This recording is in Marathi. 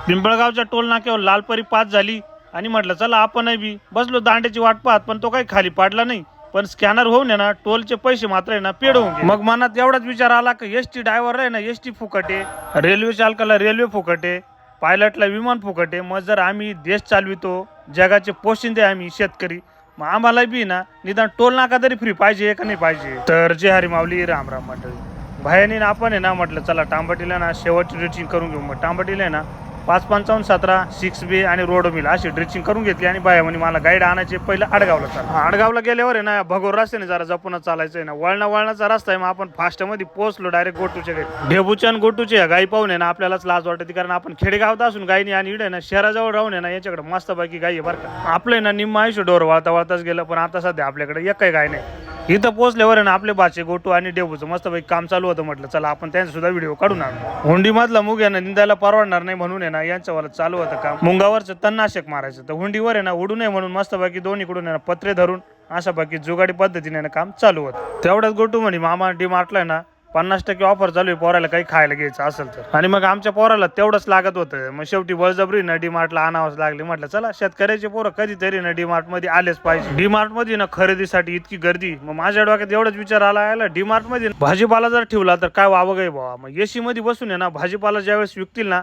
पिंपळगावच्या टोल नाक्यावर लालपरी पास झाली आणि म्हटलं चला आपण बी बसलो दांड्याची वाट पाहत, पण तो काही खाली पाडला नाही. पण स्कॅनर होऊन आहे ना टोलचे पैसे मात्र आहे ना पेड होऊन गेले. मग मनात एवढाच विचार आला की एसटी ड्रायव्हर आहे ना एसटी फुकट आहे, रेल्वे चालकाला रेल्वे फुकट आहे, पायलटला विमान फुकट आहे. मग जर आम्ही देश चालवितो, जगाचे पोशिंदे आम्ही शेतकरी, मग आम्हाला बी ना निदान टोल नाका तरी फ्री पाहिजे का नाही पाहिजे. तर जय हरी माऊली, राम राम मंडळी. भायानी आपण आहे ना म्हटलं चला टांबटीला ना शेवटची ड्रिचिंग करून घेऊ. मग टांबटीला आहे ना 55517 6B आणि रोड मिल अशी ड्रिचिंग करून घेतली. आणि बाया म्हणे मला गाईड आणायचे, पहिलं आडगावला चाल. आडगावला गेल्यावर आहे ना भगोर रस्त्याने जरा जपूनच चालायचं आहे ना, वळणाचा रस्ता आहे. मग आपण फास्ट मध्ये पोहोचलो डायरेक्ट गोटूच्या गाई. ढेबूच्या आणि गोटूच्या गाई पाहून आहे ना आपल्यालाच लाज वाटते, कारण आपण खेडेगावात असून गायनी आणि इकडे ना शहराजवळ राहून आहे ना याच्याकडे मस्तपैकी गाई आहे बरं का. आपलं आहे ना निम्म आयुष्य डोर वळताच गेलं, पण आता सध्या आपल्याकडे एक काही गाय नाही. इथं पोहोचल्यावर ना आपले बाचे गोटू आणि डेबूचं मस्तपैकी काम चालू होतं. म्हटलं चला आपण त्यांचा सुद्धा व्हिडिओ काढून आणू. हुंडी मधला मुग आहे ना निंदायला परवडणार नाही म्हणून आहे ना यांच्यावर चालू होतं काम. मुंगावरचं तणनाशक मारायचं, तर हुंडीवर आहे ना उडू नये म्हणून मस्तपैकी दोन्हीकडून आहे ना पत्रे धरून अशा बाकी जुगाडी पद्धतीने ना काम चालू होतं. तेवढ्याच गोटू म्हणे मामा डीमार्टला आहे ना 50% ऑफर चालू आहे पोराला काही खायला घ्यायचं असेल तर. आणि मग आमच्या पोराला तेवढंच लागत होतं. मग शेवटी बळजबरी ना डीमार्टला आणावंच लागले. म्हटलं चला शेतकऱ्याचे पोरं कधीतरी ना डीमार्ट मध्ये आलेच पाहिजे. डीमार्ट मध्ये ना खरेदीसाठी इतकी गर्दी. मग माझ्या डोक्यात एवढाच विचार आला डीमार्ट मध्ये भाजीपाला जर ठेवला तर काय वावं गे बाबा. मग एसी मध्ये बसून आहे ना भाजीपाला ज्यावेळेस विकतील ना